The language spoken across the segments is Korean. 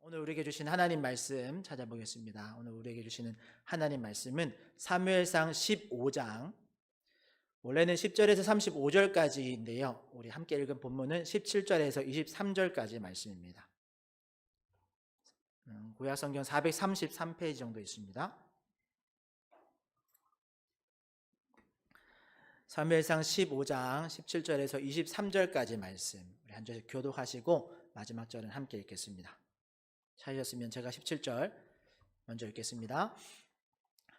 오늘 우리에게 주신 하나님 말씀 찾아보겠습니다. 오늘 우리에게 주시는 하나님 말씀은 사무엘상 15장, 원래는 10절에서 35절까지인데요. 우리 함께 읽은 본문은 17절에서 23절까지 말씀입니다. 구약성경 433페이지 정도 있습니다. 사무엘상 15장 17절에서 23절까지 말씀, 우리 한 절씩 교독하시고 마지막 절은 함께 읽겠습니다. 찾으셨으면 제가 17절 먼저 읽겠습니다.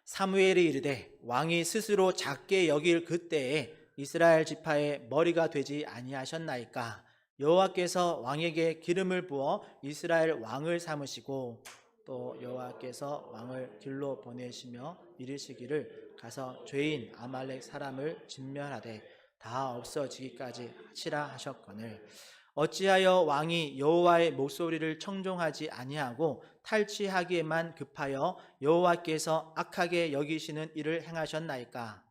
사무엘이 이르되 왕이 스스로 작게 여길 그때에 이스라엘 지파의 머리가 되지 아니하셨나이까. 여호와께서 왕에게 기름을 부어 이스라엘 왕을 삼으시고 또 여호와께서 왕을 길로 보내시며 이르시기를 가서 죄인 아말렉 사람을 진멸하되 다 없어지기까지 하시라 하셨거늘 어찌하여 왕이 여호와의 목소리를 청종하지 아니하고 탈취하기에만 급하여 여호와께서 악하게 여기시는 일을 행하셨나이까.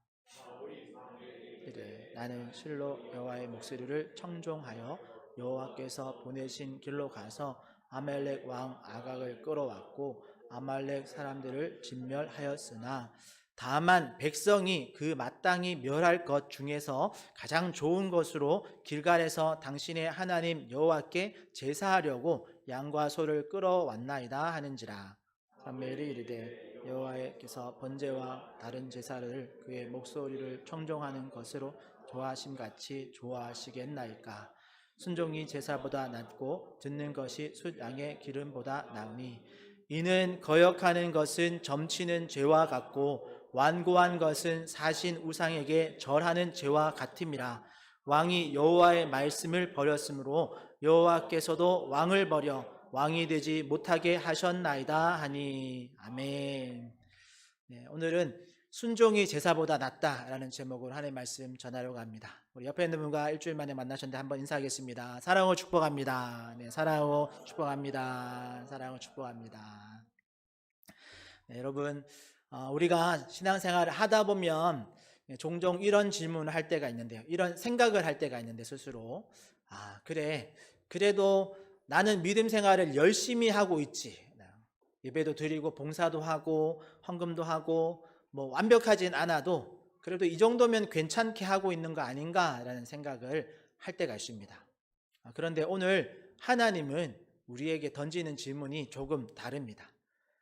이래 나는 실로 여호와의 목소리를 청종하여 여호와께서 보내신 길로 가서 아말렉 왕 아각을 끌어왔고 아말렉 사람들을 진멸하였으나 다만 백성이 그 마땅히 멸할 것 중에서 가장 좋은 것으로 길갈에서 당신의 하나님 여호와께 제사하려고 양과 소를 끌어왔나이다 하는지라. 사무엘이 이르되 여호와께서 번제와 다른 제사를 그의 목소리를 청종하는 것으로 좋아하심같이 좋아하시겠나이까. 순종이 제사보다 낫고 듣는 것이 숫양의 기름보다 나으니 이는 거역하는 것은 점치는 죄와 같고 완고한 것은 사신 우상에게 절하는 죄와 같음이라. 왕이 여호와의 말씀을 버렸으므로 여호와께서도 왕을 버려 왕이 되지 못하게 하셨나이다 하니. 아멘. 네, 오늘은 순종이 제사보다 낫다라는 제목으로 하나님의 말씀 전하려고 합니다. 우리 옆에 있는 분과 일주일 만에 만나셨는데 한번 인사하겠습니다. 사랑하고 축복합니다. 네, 사랑하고 축복합니다. 사랑하고 축복합니다. 네, 여러분, 우리가 신앙생활을 하다 보면 종종 이런 질문을 할 때가 있는데요. 이런 생각을 할 때가 있는데 스스로 그래, 그래도 나는 믿음 생활을 열심히 하고 있지. 예배도 드리고 봉사도 하고 헌금도 하고 뭐 완벽하진 않아도 그래도 이 정도면 괜찮게 하고 있는 거 아닌가라는 생각을 할 때가 있습니다. 그런데 오늘 하나님은 우리에게 던지는 질문이 조금 다릅니다.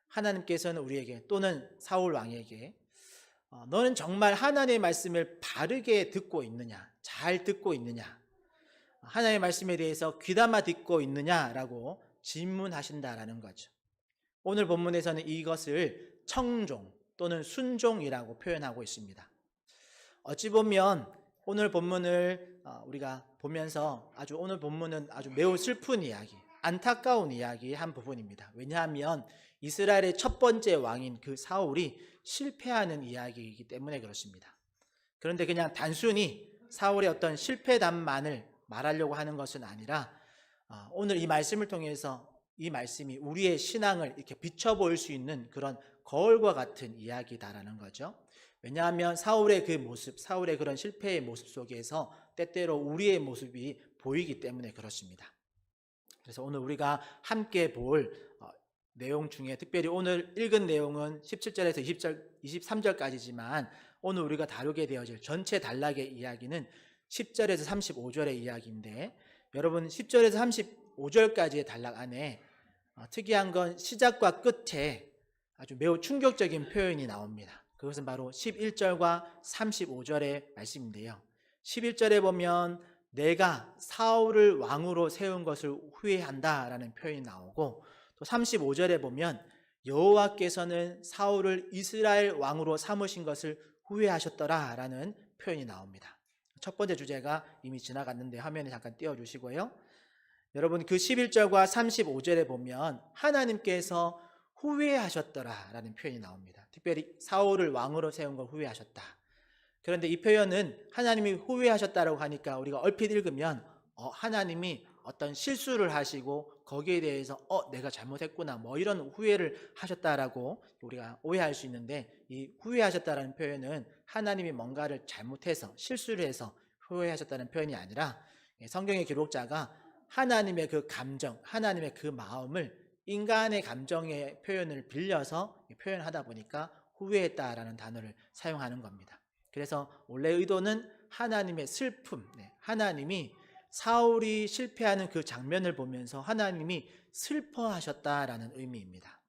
하나님께서는 우리에게 또는 사울 왕에게 너는 정말 하나님의 말씀을 바르게 듣고 있느냐, 잘 듣고 있느냐, 하나님의 말씀에 대해서 귀담아 듣고 있느냐라고 질문하신다라는 거죠. 오늘 본문에서는 이것을 청종 또는 순종이라고 표현하고 있습니다. 어찌 보면 오늘 본문을 우리가 보면서 오늘 본문은 아주 매우 슬픈 이야기, 안타까운 이야기의 한 부분입니다. 왜냐하면 이스라엘의 첫 번째 왕인 그 사울이 실패하는 이야기이기 때문에 그렇습니다. 그런데 그냥 단순히 사울의 어떤 실패담만을 말하려고 하는 것은 아니라 오늘 이 말씀을 통해서 이 말씀이 우리의 신앙을 이렇게 비춰볼 수 있는 그런 거울과 같은 이야기다라는 거죠. 왜냐하면 사울의 그 모습, 사울의 그런 실패의 모습 속에서 때때로 우리의 모습이 보이기 때문에 그렇습니다. 그래서 오늘 우리가 함께 볼 내용 중에 특별히 오늘 읽은 내용은 17절에서 23절까지지만 오늘 우리가 다루게 되어질 전체 단락의 이야기는 10절에서 35절의 이야기인데 여러분 10절에서 35절까지의 단락 안에 특이한 건 시작과 끝에 아주 매우 충격적인 표현이 나옵니다. 그것은 바로 11절과 35절의 말씀인데요. 11절에 보면 내가 사울을 왕으로 세운 것을 후회한다라는 표현이 나오고 또 35절에 보면 여호와께서는 사울을 이스라엘 왕으로 삼으신 것을 후회하셨더라라는 표현이 나옵니다. 첫 번째 주제가 이미 지나갔는데 화면에 잠깐 띄워주시고요. 여러분 그 11절과 35절에 보면 하나님께서 후회하셨더라라는 표현이 나옵니다. 특별히 사울을 왕으로 세운 걸 후회하셨다. 그런데 이 표현은 하나님이 후회하셨다라고 하니까 우리가 얼핏 읽으면 하나님이 어떤 실수를 하시고 거기에 대해서 내가 잘못했구나 뭐 이런 후회를 하셨다라고 우리가 오해할 수 있는데 이 후회하셨다라는 표현은 하나님이 뭔가를 잘못해서 실수를 해서 후회하셨다는 표현이 아니라 성경의 기록자가 하나님의 그 감정, 하나님의 그 마음을 인간의 감정의 표현을 빌려서 표현하다 보니까 후회했다라는 단어를 사용하는 겁니다. 그래서 원래 의도는 하나님의 슬픔, 하나님이 사울이 실패하는 그 장면을 보면서 하나님이 슬퍼하셨다라는 의미입니다.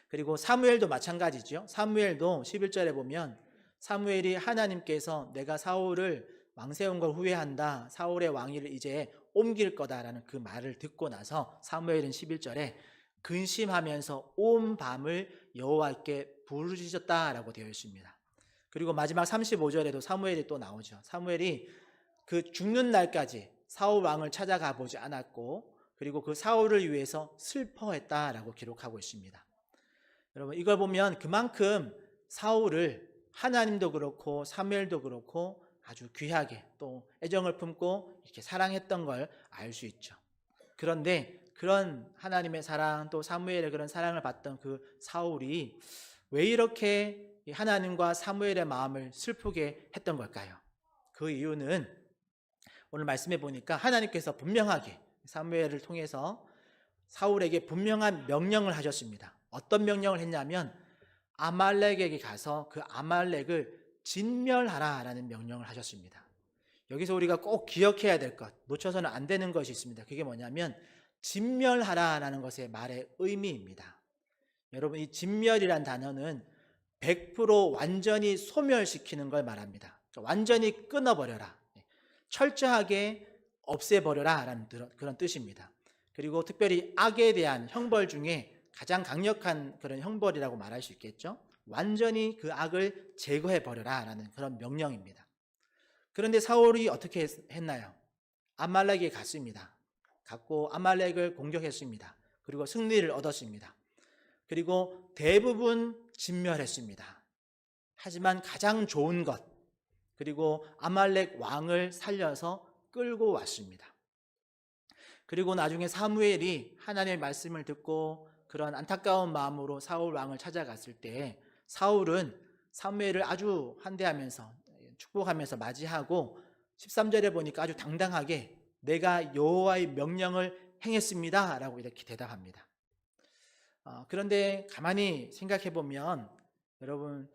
그리고 사무엘도 마찬가지죠. 사무엘도 11절에 보면 사무엘이 하나님께서 내가 사울을 왕세운 걸 후회한다, 사울의 왕위를 이제 옮길 거다라는 그 말을 듣고 나서 사무엘은 11절에 근심하면서 온 밤을 여호와께 부르짖었다라고 되어 있습니다. 그리고 마지막 35절에도 사무엘이 또 나오죠. 사무엘이 그 죽는 날까지 사울 왕을 찾아가 보지 않았고, 그리고 그 사울을 위해서 슬퍼했다라고 기록하고 있습니다. 여러분, 이걸 보면 그만큼 사울을 하나님도 그렇고 사무엘도 그렇고 아주 귀하게 또 애정을 품고 이렇게 사랑했던 걸 알 수 있죠. 그런데 그런 하나님의 사랑, 또 사무엘의 그런 사랑을 받던 그 사울이 왜 이렇게 하나님과 사무엘의 마음을 슬프게 했던 걸까요? 그 이유는 오늘 말씀해 보니까 하나님께서 분명하게 사무엘을 통해서 사울에게 분명한 명령을 하셨습니다. 어떤 명령을 했냐면 아말렉에게 가서 그 아말렉을 진멸하라라는 명령을 하셨습니다. 여기서 우리가 꼭 기억해야 될 것, 놓쳐서는 안 되는 것이 있습니다. 그게 뭐냐면 진멸하라라는 것의 말의 의미입니다. 여러분, 이 진멸이란 단어는 100% 완전히 소멸시키는 걸 말합니다. 완전히 끊어버려라, 철저하게 없애버려라 라는 그런 뜻입니다. 그리고 특별히 악에 대한 형벌 중에 가장 강력한 그런 형벌이라고 말할 수 있겠죠. 완전히 그 악을 제거해버려라 라는 그런 명령입니다. 그런데 사울이 어떻게 했나요? 아말렉에 갔습니다. 갔고 아말렉을 공격했습니다. 그리고 승리를 얻었습니다. 그리고 대부분 진멸했습니다. 하지만 가장 좋은 것, 그리고 아말렉 왕을 살려서 끌고 왔습니다. 그리고 나중에 사무엘이 하나님의 말씀을 듣고 그런 안타까운 마음으로 사울 왕을 찾아갔을 때 사울은 사무엘을 아주 환대하면서 축복하면서 맞이하고 13절에 보니까 아주 당당하게 내가 여호와의 명령을 행했습니다 라고 이렇게 대답합니다. 그런데 가만히 생각해 보면 여러분,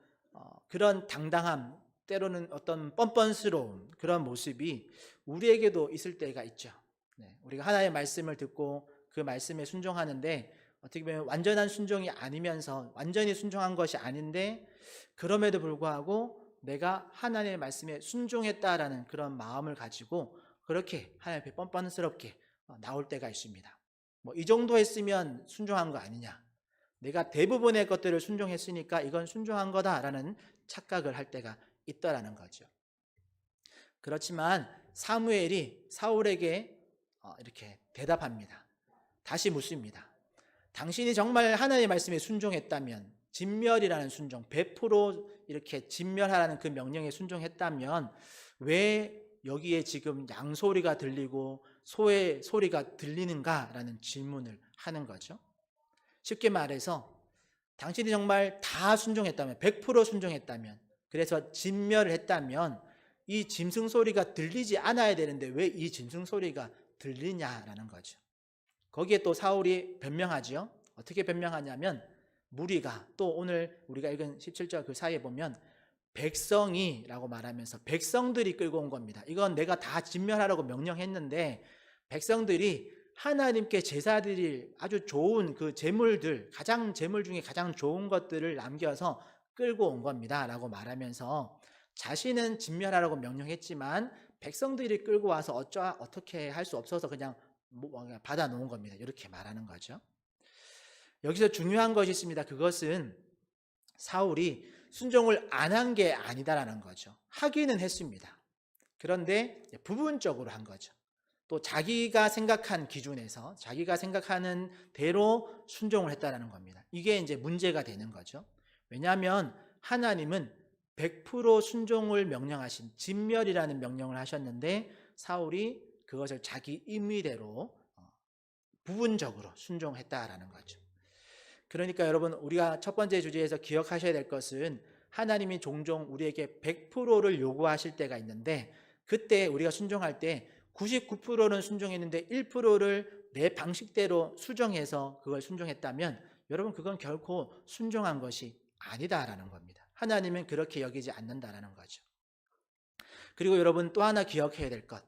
그런 당당함, 때로는 어떤 뻔뻔스러운 그런 모습이 우리에게도 있을 때가 있죠. 우리가 하나님의 말씀을 듣고 그 말씀에 순종하는데 어떻게 보면 완전한 순종이 아니면서 완전히 순종한 것이 아닌데 그럼에도 불구하고 내가 하나님의 말씀에 순종했다라는 그런 마음을 가지고 그렇게 하나님 앞에 뻔뻔스럽게 나올 때가 있습니다. 이 정도 했으면 순종한 거 아니냐, 내가 대부분의 것들을 순종했으니까 이건 순종한 거다라는 착각을 할 때가 있다라는 거죠. 그렇지만 사무엘이 사울에게 이렇게 대답합니다. 다시 묻습니다. 당신이 정말 하나님의 말씀에 순종했다면, 진멸이라는 순종, 100% 이렇게 진멸하라는 그 명령에 순종했다면 왜 여기에 지금 양소리가 들리고 소의 소리가 들리는가라는 질문을 하는 거죠. 쉽게 말해서 당신이 정말 다 순종했다면, 100% 순종했다면, 그래서 진멸을 했다면 이 짐승 소리가 들리지 않아야 되는데 왜 이 짐승 소리가 들리냐라는 거죠. 거기에 또 사울이 변명하죠. 어떻게 변명하냐면 무리가, 또 오늘 우리가 읽은 17절 그 사이에 보면 백성이라고 말하면서 백성들이 끌고 온 겁니다. 이건 내가 다 진멸하라고 명령했는데 백성들이 하나님께 제사 드릴 아주 좋은 그 제물들, 가장 제물 중에 가장 좋은 것들을 남겨서 끌고 온 겁니다 라고 말하면서 자신은 진멸하라고 명령했지만 백성들이 끌고 와서 어떻게 할 수 없어서 그냥 받아 놓은 겁니다. 이렇게 말하는 거죠. 여기서 중요한 것이 있습니다. 그것은 사울이 순종을 안 한 게 아니다라는 거죠. 하기는 했습니다. 그런데 부분적으로 한 거죠. 또 자기가 생각한 기준에서 자기가 생각하는 대로 순종을 했다라는 겁니다. 이게 이제 문제가 되는 거죠. 왜냐하면 하나님은 100% 순종을 명령하신 진멸이라는 명령을 하셨는데 사울이 그것을 자기 임의대로 부분적으로 순종했다라는 거죠. 그러니까 여러분, 우리가 첫 번째 주제에서 기억하셔야 될 것은 하나님이 종종 우리에게 100%를 요구하실 때가 있는데 그때 우리가 순종할 때 99%는 순종했는데 1%를 내 방식대로 수정해서 그걸 순종했다면 여러분 그건 결코 순종한 것이 아니다라는 겁니다. 하나님은 그렇게 여기지 않는다라는 거죠. 그리고 여러분 또 하나 기억해야 될 것.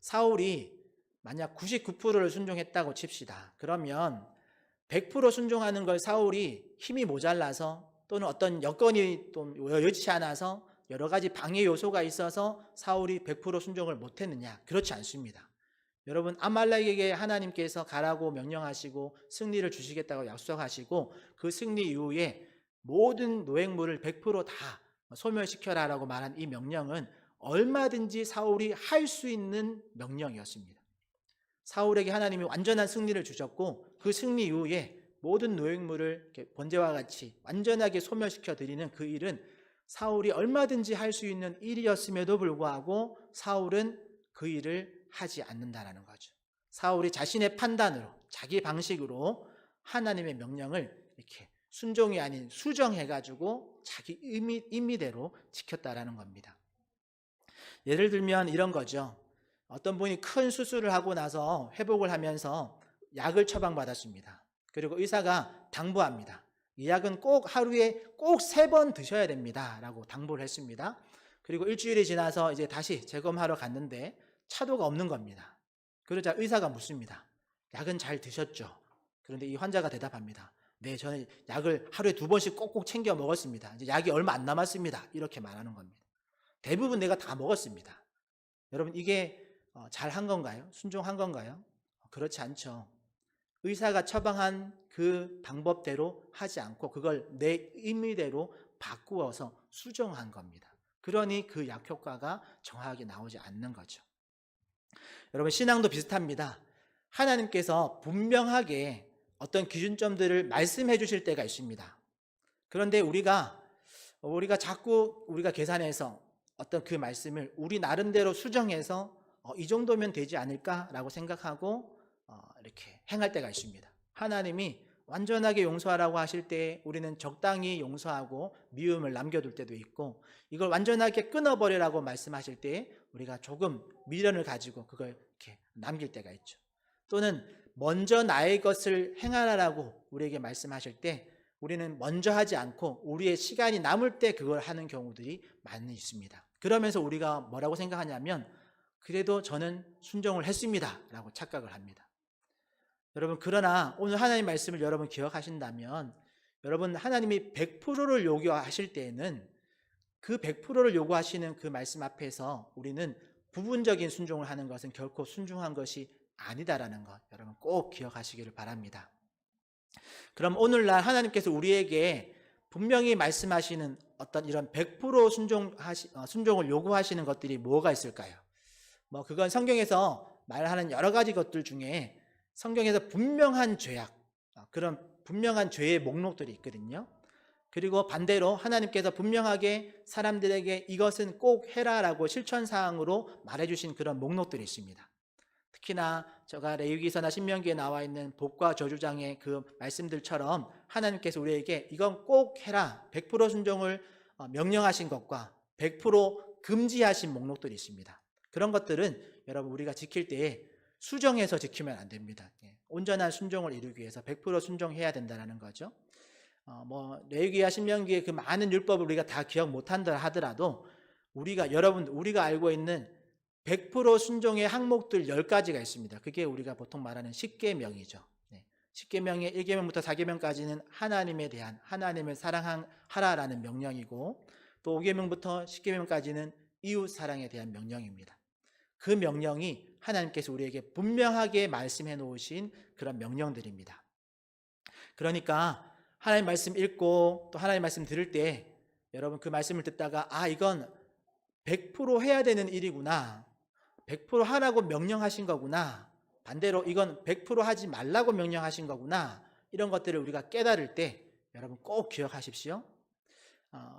사울이 만약 99%를 순종했다고 칩시다. 그러면 100% 순종하는 걸 사울이 힘이 모자라서 또는 어떤 여건이 또 여의치 않아서 여러 가지 방해 요소가 있어서 사울이 100% 순종을 못했느냐? 그렇지 않습니다. 여러분 아말렉에게 하나님께서 가라고 명령하시고 승리를 주시겠다고 약속하시고 그 승리 이후에 모든 노획물을 100%다 소멸시켜라라고 말한 이 명령은 얼마든지 사울이 할 수 있는 명령이었습니다. 사울에게 하나님이 완전한 승리를 주셨고 그 승리 이후에 모든 노획물을 번제와 같이 완전하게 소멸시켜 드리는 그 일은 사울이 얼마든지 할 수 있는 일이었음에도 불구하고 사울은 그 일을 하지 않는다라는 거죠. 사울이 자신의 판단으로 자기 방식으로 하나님의 명령을 이렇게 순종이 아닌 수정해가지고 자기 임의대로 지켰다라는 겁니다. 예를 들면 이런 거죠. 어떤 분이 큰 수술을 하고 나서 회복을 하면서 약을 처방받았습니다. 그리고 의사가 당부합니다. 이 약은 꼭 하루에 꼭 3번 드셔야 됩니다 라고 당부를 했습니다. 그리고 일주일이 지나서 이제 다시 재검하러 갔는데 차도가 없는 겁니다. 그러자 의사가 묻습니다. 약은 잘 드셨죠? 그런데 이 환자가 대답합니다. 네, 저는 약을 하루에 2번씩 꼭꼭 챙겨 먹었습니다. 이제 약이 얼마 안 남았습니다. 이렇게 말하는 겁니다. 대부분 내가 다 먹었습니다. 여러분 이게 잘한 건가요? 순종한 건가요? 그렇지 않죠. 의사가 처방한 그 방법대로 하지 않고 그걸 내 임의대로 바꾸어서 수정한 겁니다. 그러니 그 약 효과가 정확하게 나오지 않는 거죠. 여러분 신앙도 비슷합니다. 하나님께서 분명하게 어떤 기준점들을 말씀해 주실 때가 있습니다. 그런데 우리가 자꾸 우리가 계산해서 어떤 그 말씀을 우리 나름대로 수정해서 이 정도면 되지 않을까라고 생각하고 이렇게 행할 때가 있습니다. 하나님이 완전하게 용서하라고 하실 때 우리는 적당히 용서하고 미움을 남겨둘 때도 있고 이걸 완전하게 끊어버리라고 말씀하실 때 우리가 조금 미련을 가지고 그걸 이렇게 남길 때가 있죠. 또는 먼저 나의 것을 행하라고 우리에게 말씀하실 때 우리는 먼저 하지 않고 우리의 시간이 남을 때 그걸 하는 경우들이 많이 있습니다. 그러면서 우리가 뭐라고 생각하냐면 그래도 저는 순종을 했습니다 라고 착각을 합니다. 여러분 그러나 오늘 하나님 말씀을 여러분 기억하신다면 여러분 하나님이 100%를 요구하실 때에는 그 100%를 요구하시는 그 말씀 앞에서 우리는 부분적인 순종을 하는 것은 결코 순종한 것이 아니다라는 것 여러분 꼭 기억하시기를 바랍니다. 그럼 오늘날 하나님께서 우리에게 분명히 말씀하시는 어떤 이런 100% 순종을 요구하시는 것들이 뭐가 있을까요? 그건 성경에서 말하는 여러 가지 것들 중에 성경에서 분명한 죄악, 그런 분명한 죄의 목록들이 있거든요. 그리고 반대로 하나님께서 분명하게 사람들에게 이것은 꼭 해라라고 실천사항으로 말해주신 그런 목록들이 있습니다. 특히나 제가 레위기서나 신명기에 나와 있는 복과 저주장의 그 말씀들처럼 하나님께서 우리에게 이건 꼭 해라 100% 순종을 명령하신 것과 100% 금지하신 목록들이 있습니다. 그런 것들은 여러분 우리가 지킬 때에 수정해서 지키면 안 됩니다. 온전한 순종을 이루기 위해서 100% 순종해야 된다는 거죠. 레위기와 신명기의 그 많은 율법을 우리가 다 기억 못한다 하더라도 우리가 알고 있는 100% 순종의 항목들 10가지가 있습니다. 그게 우리가 보통 말하는 십계명이죠. 십계명의 1계명부터 4계명까지는 하나님에 대한 하나님을 사랑하라라는 명령이고 또 5계명부터 10계명까지는 이웃 사랑에 대한 명령입니다. 그 명령이 하나님께서 우리에게 분명하게 말씀해 놓으신 그런 명령들입니다. 그러니까 하나님 말씀 읽고 또 하나님 말씀 들을 때 여러분 그 말씀을 듣다가 이건 100% 해야 되는 일이구나. 100% 하라고 명령하신 거구나. 반대로 이건 100% 하지 말라고 명령하신 거구나. 이런 것들을 우리가 깨달을 때 여러분 꼭 기억하십시오.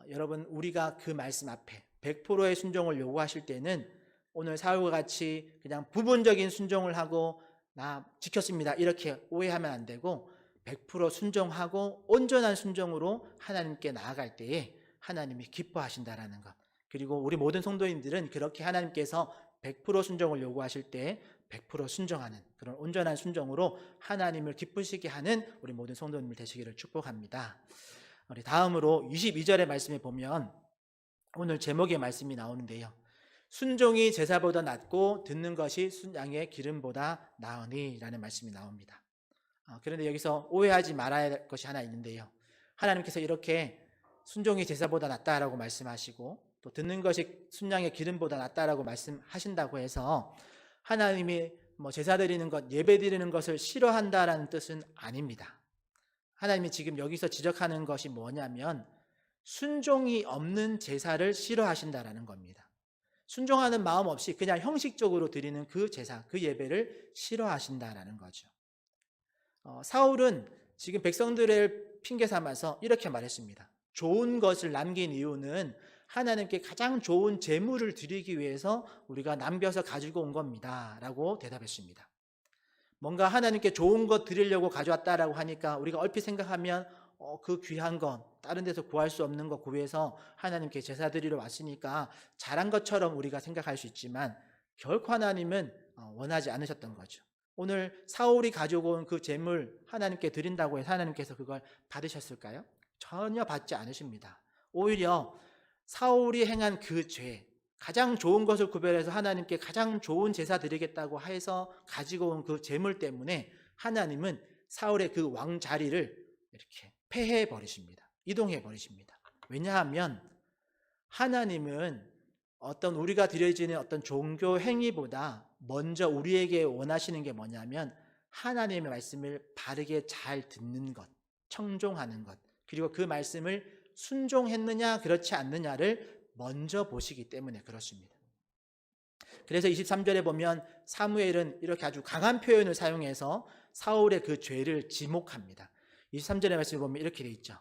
여러분 우리가 그 말씀 앞에 100%의 순종을 요구하실 때는 오늘 사울과 같이 그냥 부분적인 순종을 하고 나 지켰습니다 이렇게 오해하면 안 되고 100% 순종하고 온전한 순종으로 하나님께 나아갈 때에 하나님이 기뻐하신다라는 것. 그리고 우리 모든 성도님들은 그렇게 하나님께서 100% 순종을 요구하실 때 100% 순종하는 그런 온전한 순종으로 하나님을 기쁘시게 하는 우리 모든 성도님들 되시기를 축복합니다. 우리 다음으로 22절의 말씀에 보면 오늘 제목의 말씀이 나오는데요. 순종이 제사보다 낫고 듣는 것이 양의 기름보다 나으니 라는 말씀이 나옵니다. 그런데 여기서 오해하지 말아야 할 것이 하나 있는데요. 하나님께서 이렇게 순종이 제사보다 낫다라고 말씀하시고 또 듣는 것이 순양의 기름보다 낫다라고 말씀하신다고 해서 하나님이 제사 드리는 것, 예배 드리는 것을 싫어한다라는 뜻은 아닙니다. 하나님이 지금 여기서 지적하는 것이 뭐냐면 순종이 없는 제사를 싫어하신다라는 겁니다. 순종하는 마음 없이 그냥 형식적으로 드리는 그 제사, 그 예배를 싫어하신다라는 거죠. 사울은 지금 백성들을 핑계 삼아서 이렇게 말했습니다. 좋은 것을 남긴 이유는 하나님께 가장 좋은 제물을 드리기 위해서 우리가 남겨서 가지고 온 겁니다 라고 대답했습니다. 뭔가 하나님께 좋은 것 드리려고 가져왔다라고 하니까 우리가 얼핏 생각하면 그 귀한 것, 다른 데서 구할 수 없는 것 구해서 하나님께 제사 드리러 왔으니까 잘한 것처럼 우리가 생각할 수 있지만 결코 하나님은 원하지 않으셨던 거죠. 오늘 사울이 가지고 온 그 제물 하나님께 드린다고 해서 하나님께서 그걸 받으셨을까요? 전혀 받지 않으십니다. 오히려 사울이 행한 그 죄, 가장 좋은 것을 구별해서 하나님께 가장 좋은 제사 드리겠다고 해서 가지고 온 그 제물 때문에 하나님은 사울의 그 왕 자리를 이렇게 폐해 버리십니다. 이동해 버리십니다. 왜냐하면 하나님은 어떤 우리가 드려지는 어떤 종교 행위보다 먼저 우리에게 원하시는 게 뭐냐면 하나님의 말씀을 바르게 잘 듣는 것, 청종하는 것, 그리고 그 말씀을 순종했느냐 그렇지 않느냐를 먼저 보시기 때문에 그렇습니다. 그래서 23절에 보면 사무엘은 이렇게 아주 강한 표현을 사용해서 사울의 그 죄를 지목합니다. 23절의 말씀을 보면 이렇게 되어 있죠.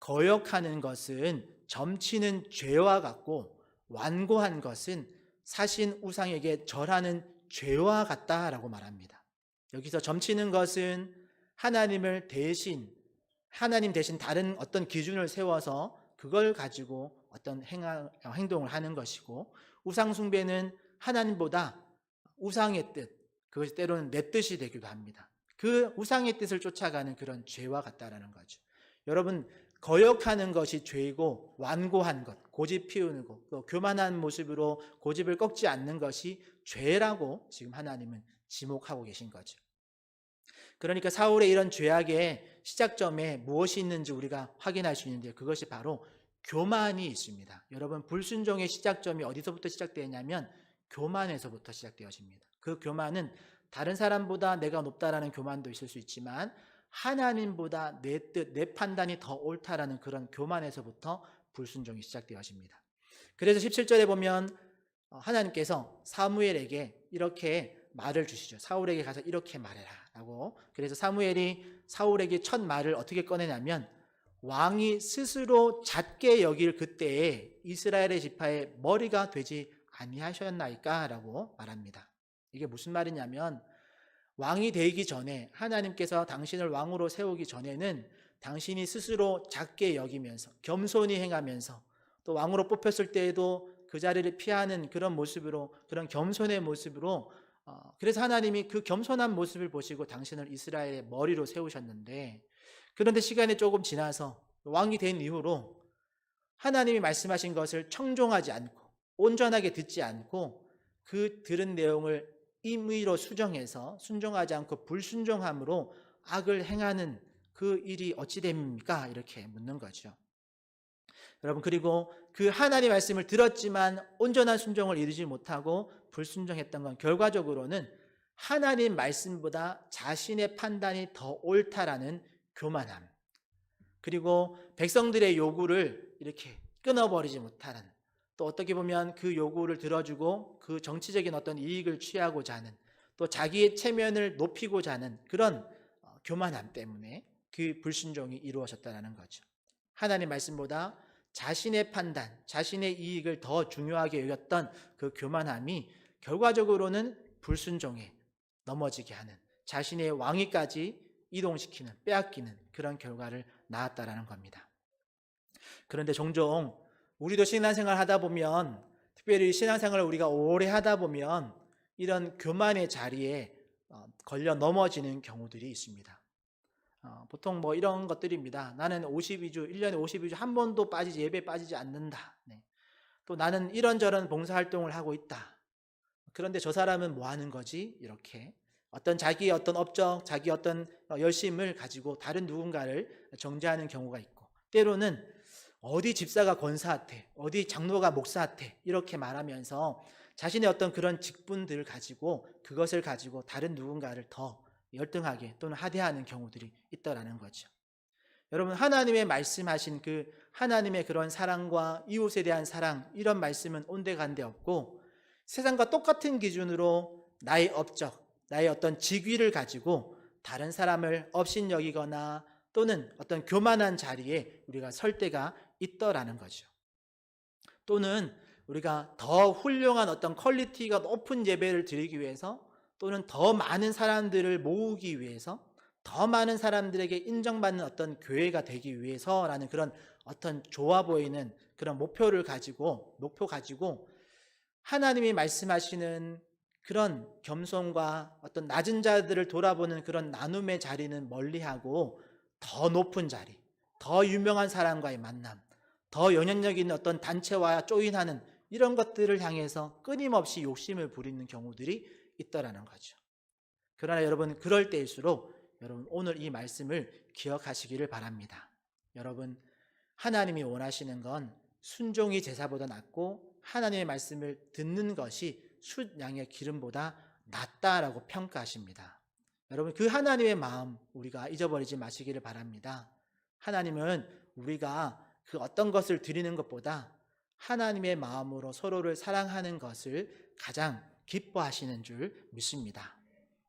거역하는 것은 점치는 죄와 같고 완고한 것은 사신 우상에게 절하는 죄와 같다라고 말합니다. 여기서 점치는 것은 하나님 대신 다른 어떤 기준을 세워서 그걸 가지고 어떤 행동을 하는 것이고, 우상 숭배는 하나님보다 우상의 뜻, 그것이 때로는 내 뜻이 되기도 합니다. 그 우상의 뜻을 쫓아가는 그런 죄와 같다라는 거죠. 여러분, 거역하는 것이 죄이고 완고한 것, 고집 피우는 것, 또 교만한 모습으로 고집을 꺾지 않는 것이 죄라고 지금 하나님은 지목하고 계신 거죠. 그러니까 사울의 이런 죄악의 시작점에 무엇이 있는지 우리가 확인할 수 있는데 그것이 바로 교만이 있습니다. 여러분, 불순종의 시작점이 어디서부터 시작되냐면 교만에서부터 시작되어집니다. 그 교만은 다른 사람보다 내가 높다라는 교만도 있을 수 있지만 하나님보다 내 뜻, 내 판단이 더 옳다라는 그런 교만에서부터 불순종이 시작되어집니다. 그래서 17절에 보면 하나님께서 사무엘에게 이렇게 말을 주시죠. 사울에게 가서 이렇게 말해라 라고. 그래서 사무엘이 사울에게 첫 말을 어떻게 꺼내냐면 왕이 스스로 작게 여길 그때에 이스라엘의 지파의 머리가 되지 아니하셨나이까 라고 말합니다. 이게 무슨 말이냐면 왕이 되기 전에 하나님께서 당신을 왕으로 세우기 전에는 당신이 스스로 작게 여기면서 겸손히 행하면서 또 왕으로 뽑혔을 때에도 그 자리를 피하는 그런 모습으로, 그런 겸손의 모습으로, 그래서 하나님이 그 겸손한 모습을 보시고 당신을 이스라엘의 머리로 세우셨는데, 그런데 시간이 조금 지나서 왕이 된 이후로 하나님이 말씀하신 것을 청종하지 않고 온전하게 듣지 않고 그 들은 내용을 임의로 수정해서 순종하지 않고 불순종함으로 악을 행하는 그 일이 어찌 됩니까? 이렇게 묻는 거죠. 여러분, 그리고 그 하나님의 말씀을 들었지만 온전한 순종을 이루지 못하고 불순종했던 건 결과적으로는 하나님 말씀보다 자신의 판단이 더 옳다라는 교만함, 그리고 백성들의 요구를 이렇게 끊어버리지 못하는, 또 어떻게 보면 그 요구를 들어주고 그 정치적인 어떤 이익을 취하고자 하는, 또 자기의 체면을 높이고자 하는 그런 교만함 때문에 그 불순종이 이루어졌다는 거죠. 하나님 말씀보다 자신의 판단, 자신의 이익을 더 중요하게 여겼던 그 교만함이 결과적으로는 불순종에 넘어지게 하는, 자신의 왕위까지 이동시키는, 빼앗기는 그런 결과를 낳았다라는 겁니다. 그런데 종종 우리도 신앙생활 하다 보면 특별히 신앙생활을 우리가 오래 하다 보면 이런 교만의 자리에 걸려 넘어지는 경우들이 있습니다. 보통 뭐 이런 것들입니다. 나는 52주, 1년에 52주 한 번도 예배 빠지지 않는다. 네. 또 나는 이런저런 봉사활동을 하고 있다. 그런데 저 사람은 뭐 하는 거지? 이렇게 자기의 어떤 업적, 자기 어떤 열심을 가지고 다른 누군가를 정죄하는 경우가 있고, 때로는 어디 집사가 권사한테, 어디 장로가 목사한테 이렇게 말하면서 자신의 어떤 그런 직분들을 가지고 그것을 가지고 다른 누군가를 더 열등하게 또는 하대하는 경우들이 있다라는 거죠. 여러분, 하나님의 말씀하신 그 하나님의 그런 사랑과 이웃에 대한 사랑, 이런 말씀은 온데간데 없고, 세상과 똑같은 기준으로 나의 업적, 나의 어떤 직위를 가지고 다른 사람을 업신여기거나 또는 어떤 교만한 자리에 우리가 설 때가 있더라는 거죠. 또는 우리가 더 훌륭한 어떤 퀄리티가 높은 예배를 드리기 위해서, 또는 더 많은 사람들을 모으기 위해서, 더 많은 사람들에게 인정받는 어떤 교회가 되기 위해서라는 그런 어떤 좋아 보이는 그런 목표 가지고 하나님이 말씀하시는 그런 겸손과 어떤 낮은 자들을 돌아보는 그런 나눔의 자리는 멀리하고, 더 높은 자리, 더 유명한 사람과의 만남, 더 영향력 있는 어떤 단체와 조인하는 이런 것들을 향해서 끊임없이 욕심을 부리는 경우들이 있더라는 거죠. 그러나 여러분, 그럴 때일수록 여러분 오늘 이 말씀을 기억하시기를 바랍니다. 여러분, 하나님이 원하시는 건 순종이 제사보다 낫고 하나님의 말씀을 듣는 것이 숫 양의 기름보다 낫다라고 평가하십니다. 여러분, 그 하나님의 마음 우리가 잊어버리지 마시기를 바랍니다. 하나님은 우리가 그 어떤 것을 드리는 것보다 하나님의 마음으로 서로를 사랑하는 것을 가장 기뻐하시는 줄 믿습니다.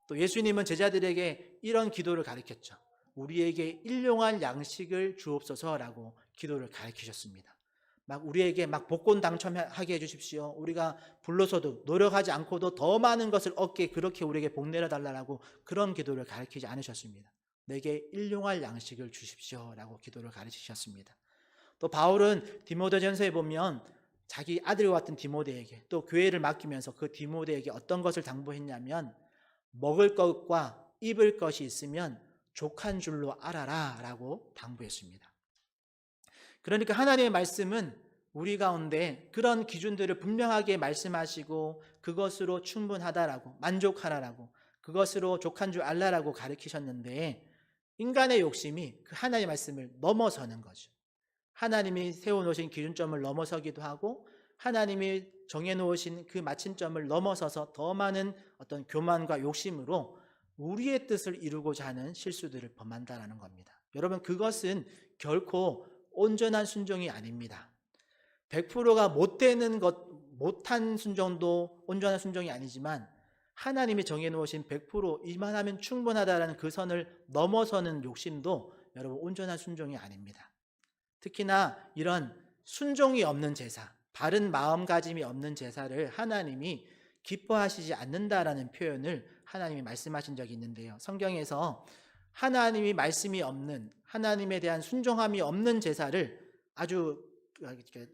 또 예수님은 제자들에게 이런 기도를 가르쳤죠. 우리에게 일용할 양식을 주옵소서라고 기도를 가르치셨습니다. 우리에게 복권 당첨하게 해주십시오. 우리가 불러서도 노력하지 않고도 더 많은 것을 얻게 그렇게 우리에게 복 내려달라고 그런 기도를 가르치지 않으셨습니다. 내게 일용할 양식을 주십시오라고 기도를 가르치셨습니다. 또 바울은 디모데전서에 보면 자기 아들과 같은 디모데에게 또 교회를 맡기면서 그 디모데에게 어떤 것을 당부했냐면, 먹을 것과 입을 것이 있으면 족한 줄로 알아라 라고 당부했습니다. 그러니까 하나님의 말씀은 우리 가운데 그런 기준들을 분명하게 말씀하시고 그것으로 충분하다라고, 만족하라라고, 그것으로 족한 줄 알라라고 가르치셨는데, 인간의 욕심이 그 하나님의 말씀을 넘어서는 거죠. 하나님이 세워놓으신 기준점을 넘어서기도 하고, 하나님이 정해놓으신 그 마침점을 넘어서서 더 많은 어떤 교만과 욕심으로 우리의 뜻을 이루고자 하는 실수들을 범한다는 겁니다. 여러분, 그것은 결코 온전한 순종이 아닙니다. 100%가 못한 순종도 온전한 순종이 아니지만, 하나님이 정해놓으신 100% 이만하면 충분하다라는 그 선을 넘어서는 욕심도 여러분 온전한 순종이 아닙니다. 특히나 이런 순종이 없는 제사, 바른 마음가짐이 없는 제사를 하나님이 기뻐하시지 않는다라는 표현을 하나님이 말씀하신 적이 있는데요. 성경에서 하나님이 말씀이 없는, 하나님에 대한 순종함이 없는 제사를 아주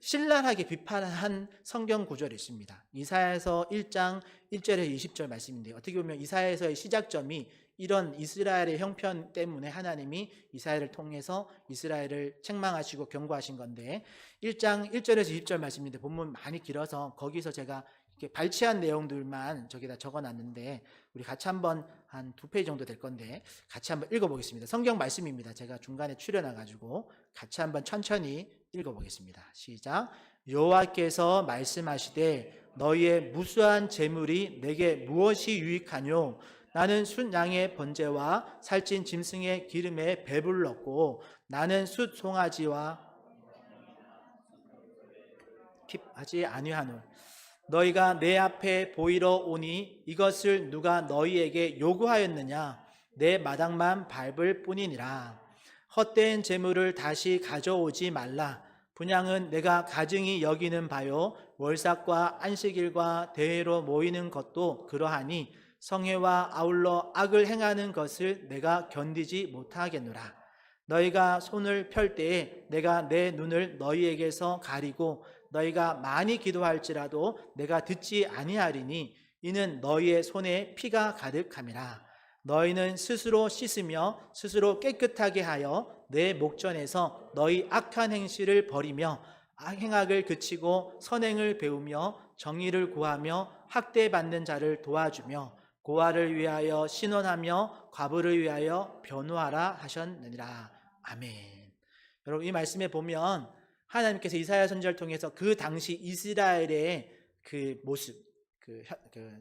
신랄하게 비판한 성경 구절이 있습니다. 이사야서 1장 1절에서 20절 말씀인데요. 어떻게 보면 이사야서의 시작점이 이런 이스라엘의 형편 때문에 하나님이 이스라엘을 통해서 이스라엘을 책망하시고 경고하신 건데, 1장 1절에서 20절 말씀인데 본문 많이 길어서 거기서 제가 이렇게 발췌한 내용들만 저기다 적어놨는데, 우리 같이 한번 한 2페이지 정도 될 건데 같이 한번 읽어보겠습니다. 성경 말씀입니다. 제가 중간에 출연해가지고 같이 한번 천천히 읽어보겠습니다. 시작. 여호와께서 말씀하시되 너희의 무수한 재물이 내게 무엇이 유익하뇨? 나는 숫 양의 번제와 살찐 짐승의 기름에 배불렀고 나는 숫 송아지와 킵하지 아니하노. 너희가 내 앞에 보이러 오니 이것을 누가 너희에게 요구하였느냐? 내 마당만 밟을 뿐이니라. 헛된 재물을 다시 가져오지 말라. 분향은 내가 가증히 여기는 바요, 월삭과 안식일과 대회로 모이는 것도 그러하니 성회와 아울러 악을 행하는 것을 내가 견디지 못하겠노라. 너희가 손을 펼 때에 내가 내 눈을 너희에게서 가리고 너희가 많이 기도할지라도 내가 듣지 아니하리니 이는 너희의 손에 피가 가득함이라. 너희는 스스로 씻으며 스스로 깨끗하게 하여 내 목전에서 너희 악한 행실을 버리며 행악을 그치고 선행을 배우며 정의를 구하며 학대받는 자를 도와주며 고아를 위하여 신원하며 과부를 위하여 변호하라 하셨느니라. 아멘. 여러분, 이 말씀에 보면 하나님께서 이사야 선지자를 통해서 그 당시 이스라엘의 그 모습, 그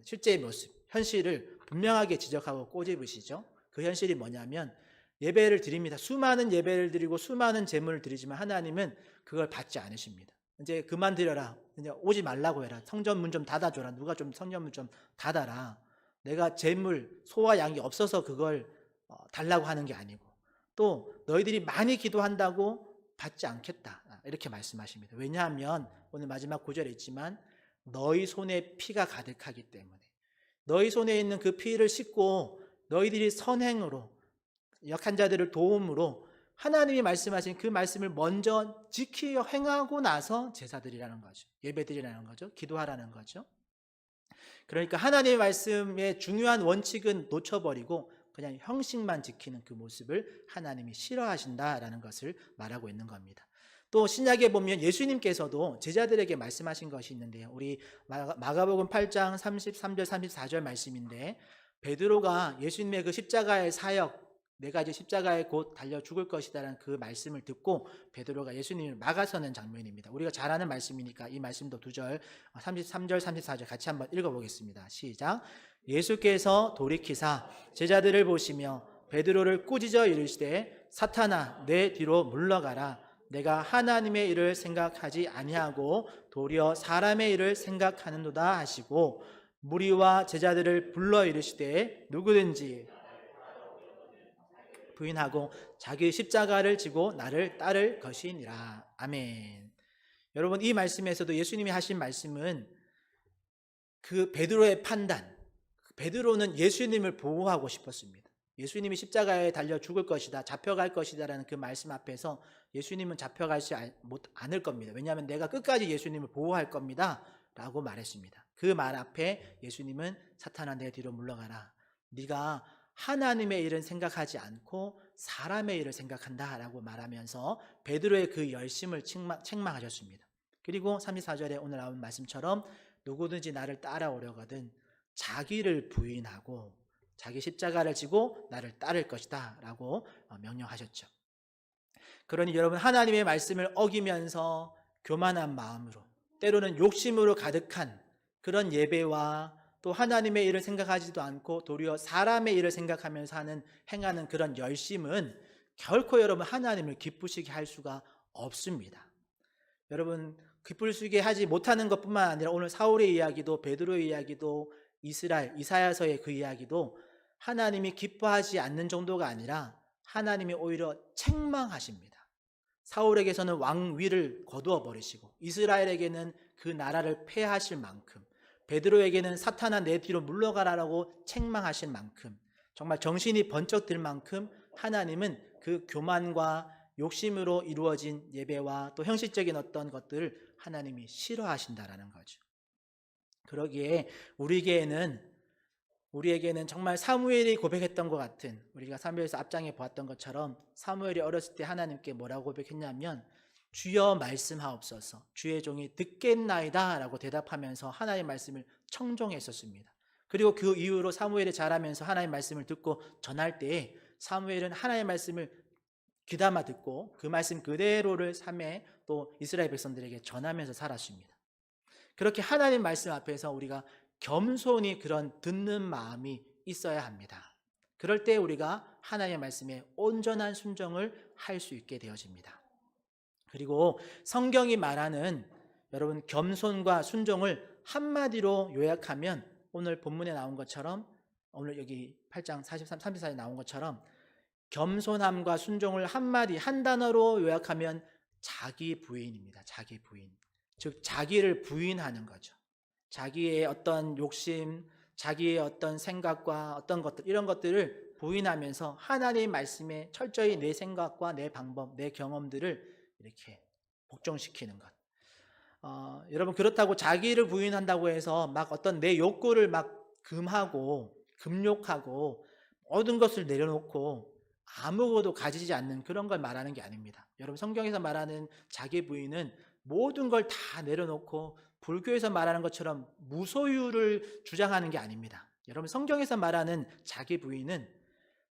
실제의 모습, 현실을 분명하게 지적하고 꼬집으시죠. 그 현실이 뭐냐면 예배를 드립니다. 수많은 예배를 드리고 수많은 제물을 드리지만 하나님은 그걸 받지 않으십니다. 이제 그만 드려라. 이제 오지 말라고 해라. 성전문 좀 닫아줘라. 누가 좀 성전문 좀 닫아라. 내가 제물, 소와 양이 없어서 그걸 달라고 하는 게 아니고, 또 너희들이 많이 기도한다고 받지 않겠다, 이렇게 말씀하십니다. 왜냐하면 오늘 마지막 구절에 있지만 너희 손에 피가 가득하기 때문에, 너희 손에 있는 그 피를 씻고 너희들이 선행으로 약한 자들을 도움으로 하나님이 말씀하신 그 말씀을 먼저 지키려 행하고 나서 제사드리라는 거죠. 예배드리라는 거죠. 기도하라는 거죠. 그러니까 하나님의 말씀의 중요한 원칙은 놓쳐버리고 그냥 형식만 지키는 그 모습을 하나님이 싫어하신다라는 것을 말하고 있는 겁니다. 또 신약에 보면 예수님께서도 제자들에게 말씀하신 것이 있는데요. 우리 마가복음 8장 33절 34절 말씀인데, 베드로가 예수님의 그 십자가의 사역, 내가 이제 십자가에 곧 달려 죽을 것이다라는 그 말씀을 듣고 베드로가 예수님을 막아서는 장면입니다. 우리가 잘 아는 말씀이니까 이 말씀도 2절 33절 34절 같이 한번 읽어보겠습니다. 시작. 예수께서 돌이키사 제자들을 보시며 베드로를 꾸짖어 이르시되 사탄아 내 뒤로 물러가라. 내가 하나님의 일을 생각하지 아니하고 도리어 사람의 일을 생각하는도다 하시고, 무리와 제자들을 불러 이르시되 누구든지 부인하고 자기 십자가를 지고 나를 따를 것이니라. 아멘. 여러분, 이 말씀에서도 예수님이 하신 말씀은 그 베드로의 판단, 베드로는 예수님을 보호하고 싶었습니다. 예수님이 십자가에 달려 죽을 것이다, 잡혀갈 것이다 라는 그 말씀 앞에서 예수님은 잡혀가지 않을 겁니다. 왜냐하면 내가 끝까지 예수님을 보호할 겁니다 라고 말했습니다. 그 말 앞에 예수님은 사탄아 내 뒤로 물러가라. 네가 하나님의 일은 생각하지 않고 사람의 일을 생각한다 라고 말하면서 베드로의 그 열심을 책망하셨습니다. 그리고 34절에 오늘 나온 말씀처럼 누구든지 나를 따라오려거든 자기를 부인하고 자기 십자가를 지고 나를 따를 것이다 라고 명령하셨죠. 그러니 여러분, 하나님의 말씀을 어기면서 교만한 마음으로, 때로는 욕심으로 가득한 그런 예배와 또 하나님의 일을 생각하지도 않고 도리어 사람의 일을 생각하면서 행하는 그런 열심은 결코 여러분 하나님을 기쁘시게 할 수가 없습니다. 여러분, 기쁘시게 하지 못하는 것뿐만 아니라 오늘 사울의 이야기도 베드로의 이야기도 이사야서의 그 이야기도 하나님이 기뻐하지 않는 정도가 아니라 하나님이 오히려 책망하십니다. 사울에게서는 왕위를 거두어 버리시고 이스라엘에게는 그 나라를 폐하실 만큼, 베드로에게는 사탄아 내 뒤로 물러가라라고 책망하실 만큼, 정말 정신이 번쩍 들 만큼 하나님은 그 교만과 욕심으로 이루어진 예배와 또 형식적인 어떤 것들을 하나님이 싫어하신다라는 거죠. 그러기에 우리에게는 정말 사무엘이 고백했던 것 같은, 우리가 사무엘에서 앞장에 보았던 것처럼 사무엘이 어렸을 때 하나님께 뭐라고 고백했냐면 주여 말씀하옵소서 주의 종이 듣겠나이다 라고 대답하면서 하나님의 말씀을 청종했었습니다. 그리고 그 이후로 사무엘이 자라면서 하나님의 말씀을 듣고 전할 때에 사무엘은 하나님의 말씀을 귀담아 듣고 그 말씀 그대로를 삶에 또 이스라엘 백성들에게 전하면서 살았습니다. 그렇게 하나님 말씀 앞에서 우리가 겸손히 그런 듣는 마음이 있어야 합니다. 그럴 때 우리가 하나님의 말씀에 온전한 순종을 할 수 있게 되어집니다. 그리고 성경이 말하는 여러분 겸손과 순종을 한마디로 요약하면 오늘 본문에 나온 것처럼, 오늘 여기 8장 43, 34에 나온 것처럼 겸손함과 순종을 한 단어로 요약하면 자기 부인입니다. 자기 부인. 즉 자기를 부인하는 거죠. 자기의 어떤 욕심, 자기의 어떤 생각과 어떤 것들, 이런 것들을 부인하면서 하나님의 말씀에 철저히 내 생각과 내 방법, 내 경험들을 이렇게 복종시키는 것. 여러분 그렇다고 자기를 부인한다고 해서 막 어떤 내 욕구를 막 금하고 금욕하고 모든 것을 내려놓고 아무것도 가지지 않는 그런 걸 말하는 게 아닙니다. 여러분 성경에서 말하는 자기 부인은 모든 걸 다 내려놓고 불교에서 말하는 것처럼 무소유를 주장하는 게 아닙니다. 여러분 성경에서 말하는 자기 부인은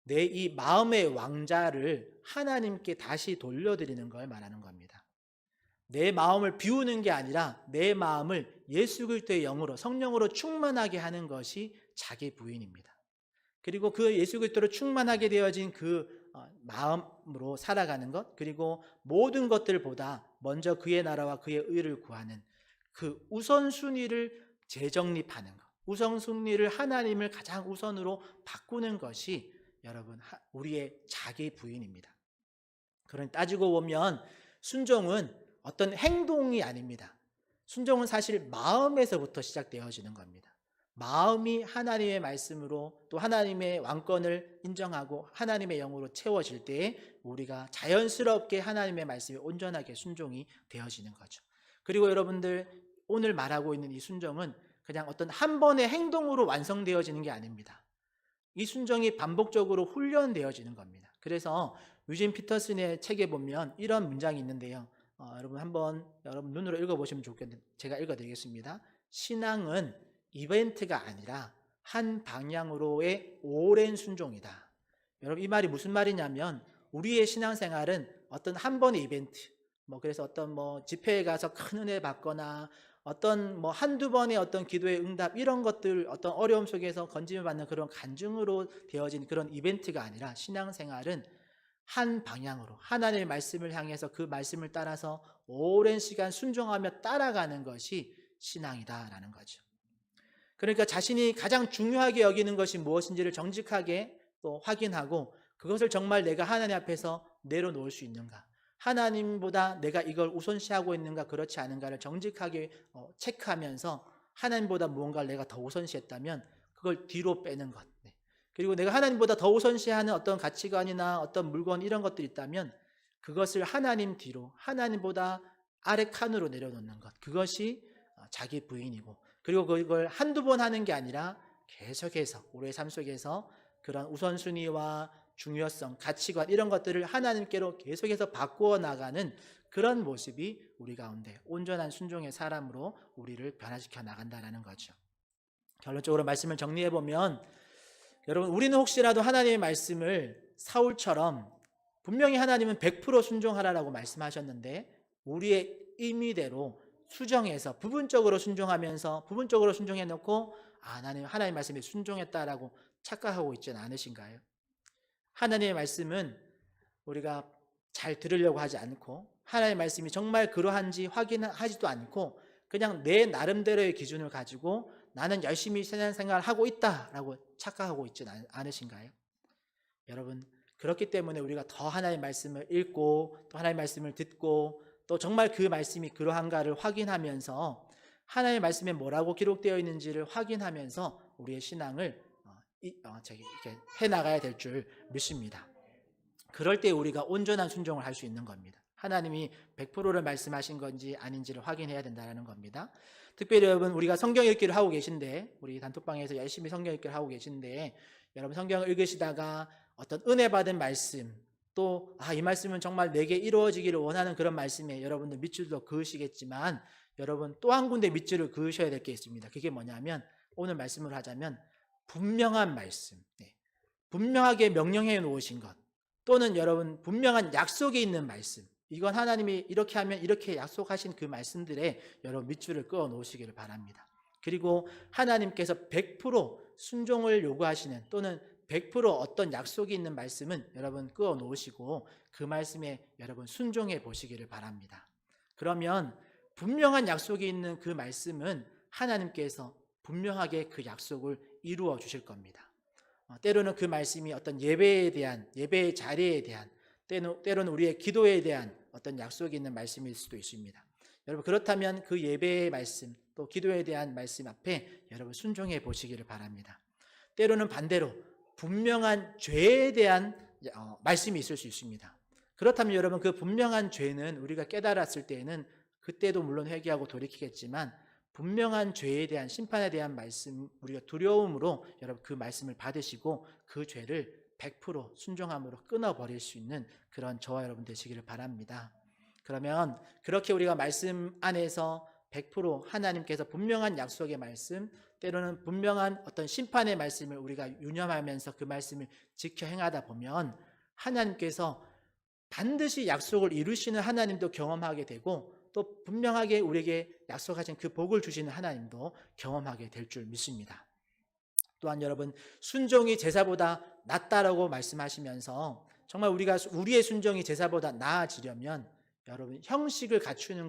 내 이 마음의 왕자를 하나님께 다시 돌려드리는 걸 말하는 겁니다. 내 마음을 비우는 게 아니라 내 마음을 예수 그리스도의 영으로 성령으로 충만하게 하는 것이 자기 부인입니다. 그리고 그 예수 그리스도로 충만하게 되어진 그 마음으로 살아가는 것, 그리고 모든 것들보다 먼저 그의 나라와 그의 의를 구하는 그 우선순위를 재정립하는 것, 우선순위를 하나님을 가장 우선으로 바꾸는 것이 여러분 우리의 자기 부인입니다. 그런 따지고 보면 순종은 어떤 행동이 아닙니다. 순종은 사실 마음에서부터 시작되어지는 겁니다. 마음이 하나님의 말씀으로 또 하나님의 왕권을 인정하고 하나님의 영으로 채워질 때에 우리가 자연스럽게 하나님의 말씀에 온전하게 순종이 되어지는 거죠. 그리고 여러분들 오늘 말하고 있는 이 순종은 그냥 어떤 한 번의 행동으로 완성되어지는 게 아닙니다. 이 순종이 반복적으로 훈련되어지는 겁니다. 그래서 유진 피터슨의 책에 보면 이런 문장이 있는데요. 여러분 한번 여러분 눈으로 읽어보시면 좋겠는데 제가 읽어드리겠습니다. 신앙은 이벤트가 아니라 한 방향으로의 오랜 순종이다. 여러분 이 말이 무슨 말이냐면 우리의 신앙생활은 어떤 한 번의 이벤트, 그래서 어떤 집회에 가서 큰 은혜 받거나 어떤 한두 번의 어떤 기도의 응답 이런 것들 어떤 어려움 속에서 건짐을 받는 그런 간증으로 되어진 그런 이벤트가 아니라 신앙생활은 한 방향으로 하나님의 말씀을 향해서 그 말씀을 따라서 오랜 시간 순종하며 따라가는 것이 신앙이다라는 거죠. 그러니까 자신이 가장 중요하게 여기는 것이 무엇인지를 정직하게 또 확인하고 그것을 정말 내가 하나님 앞에서 내려놓을 수 있는가, 하나님보다 내가 이걸 우선시하고 있는가 그렇지 않은가를 정직하게 체크하면서 하나님보다 무언가를 내가 더 우선시했다면 그걸 뒤로 빼는 것, 그리고 내가 하나님보다 더 우선시하는 어떤 가치관이나 어떤 물건 이런 것들이 있다면 그것을 하나님 뒤로, 하나님보다 아래 칸으로 내려놓는 것, 그것이 자기 부인이고, 그리고 그걸 한두 번 하는 게 아니라 계속해서 우리의 삶 속에서 그런 우선순위와 중요성, 가치관 이런 것들을 하나님께로 계속해서 바꾸어 나가는 그런 모습이 우리 가운데 온전한 순종의 사람으로 우리를 변화시켜 나간다는 거죠. 결론적으로 말씀을 정리해 보면 여러분 우리는 혹시라도 하나님의 말씀을 사울처럼 분명히 하나님은 100% 순종하라라고 말씀하셨는데 우리의 의미대로 수정해서 부분적으로 순종하면서 부분적으로 순종해 놓고 나는 하나님의 말씀에 순종했다라고 착각하고 있지는 않으신가요? 하나님의 말씀은 우리가 잘 들으려고 하지 않고 하나님의 말씀이 정말 그러한지 확인하지도 않고 그냥 내 나름대로의 기준을 가지고 나는 열심히 신앙생활을 하고 있다라고 착각하고 있지는 않으신가요? 여러분 그렇기 때문에 우리가 더 하나님의 말씀을 읽고 또 하나님의 말씀을 듣고 또 정말 그 말씀이 그러한가를 확인하면서 하나님의 말씀에 뭐라고 기록되어 있는지를 확인하면서 우리의 신앙을 이렇게 해나가야 될 줄 믿습니다. 그럴 때 우리가 온전한 순종을 할 수 있는 겁니다. 하나님이 100%를 말씀하신 건지 아닌지를 확인해야 된다는 겁니다. 특별히 여러분 우리가 성경 읽기를 하고 계신데 우리 단톡방에서 열심히 성경 읽기를 하고 계신데 여러분 성경을 읽으시다가 어떤 은혜 받은 말씀 또 이 말씀은 정말 내게 이루어지기를 원하는 그런 말씀에 여러분들 밑줄도 그으시겠지만 여러분 또 한 군데 밑줄을 그으셔야 될 게 있습니다. 그게 뭐냐면 오늘 말씀을 하자면 분명한 말씀, 분명하게 명령해 놓으신 것 또는 여러분 분명한 약속이 있는 말씀, 이건 하나님이 이렇게 하면 이렇게 약속하신 그 말씀들에 여러분 밑줄을 그어 놓으시기를 바랍니다. 그리고 하나님께서 100% 순종을 요구하시는 또는 100% 어떤 약속이 있는 말씀은 여러분 그어 놓으시고 그 말씀에 여러분 순종해 보시기를 바랍니다. 그러면 분명한 약속이 있는 그 말씀은 하나님께서 분명하게 그 약속을 이루어 주실 겁니다. 때로는 그 말씀이 어떤 예배에 대한, 예배의 자리에 대한, 때로는 우리의 기도에 대한 어떤 약속이 있는 말씀일 수도 있습니다. 여러분 그렇다면 그 예배의 말씀 또 기도에 대한 말씀 앞에 여러분 순종해 보시기를 바랍니다. 때로는 반대로 분명한 죄에 대한 말씀이 있을 수 있습니다. 그렇다면 여러분 그 분명한 죄는 우리가 깨달았을 때에는 그때도 물론 회개하고 돌이키겠지만 분명한 죄에 대한 심판에 대한 말씀, 우리가 두려움으로 여러분 그 말씀을 받으시고 그 죄를 100% 순종함으로 끊어버릴 수 있는 그런 저와 여러분 되시기를 바랍니다. 그러면 그렇게 우리가 말씀 안에서 100% 하나님께서 분명한 약속의 말씀, 때로는 분명한 어떤 심판의 말씀을 우리가 유념하면서 그 말씀을 지켜 행하다 보면 하나님께서 반드시 약속을 이루시는 하나님도 경험하게 되고 또 분명하게 우리에게 약속하신 그 복을 주시는 하나님도 경험하게 될 줄 믿습니다. 또한 여러분, 순종이 제사보다 낫다라고 말씀하시면서 정말 우리가 우리의 순종이 제사보다 나아지려면 여러분 형식을 갖추는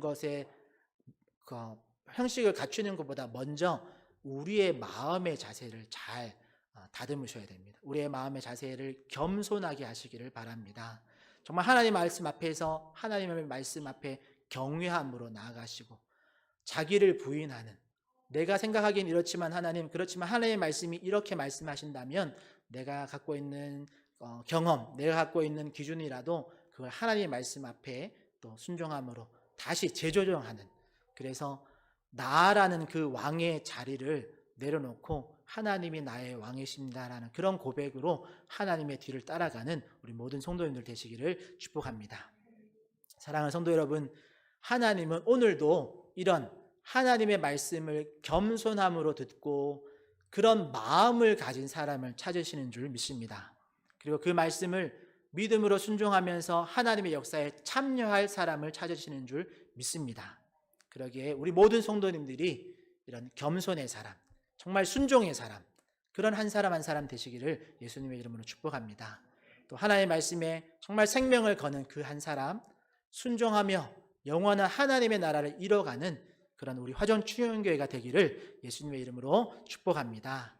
것보다 먼저 우리의 마음의 자세를 잘 다듬으셔야 됩니다. 우리의 마음의 자세를 겸손하게 하시기를 바랍니다. 정말 하나님 말씀 앞에서 하나님의 말씀 앞에 경외함으로 나아가시고 자기를 부인하는, 내가 생각하기엔 이렇지만 하나님, 그렇지만 하나님의 말씀이 이렇게 말씀하신다면 내가 갖고 있는 경험, 내가 갖고 있는 기준이라도 그걸 하나님의 말씀 앞에 또 순종함으로 다시 재조정하는, 그래서 나라는 그 왕의 자리를 내려놓고 하나님이 나의 왕이십니다라는 그런 고백으로 하나님의 뒤를 따라가는 우리 모든 성도님들 되시기를 축복합니다. 사랑하는 성도 여러분, 하나님은 오늘도 이런 하나님의 말씀을 겸손함으로 듣고 그런 마음을 가진 사람을 찾으시는 줄 믿습니다. 그리고 그 말씀을 믿음으로 순종하면서 하나님의 역사에 참여할 사람을 찾으시는 줄 믿습니다. 그러기에 우리 모든 성도님들이 이런 겸손의 사람, 정말 순종의 사람, 그런 한 사람 한 사람 되시기를 예수님의 이름으로 축복합니다. 또 하나님의 말씀에 정말 생명을 거는 그 한 사람, 순종하며 영원한 하나님의 나라를 이뤄가는 그런 우리 화정충영교회가 되기를 예수님의 이름으로 축복합니다.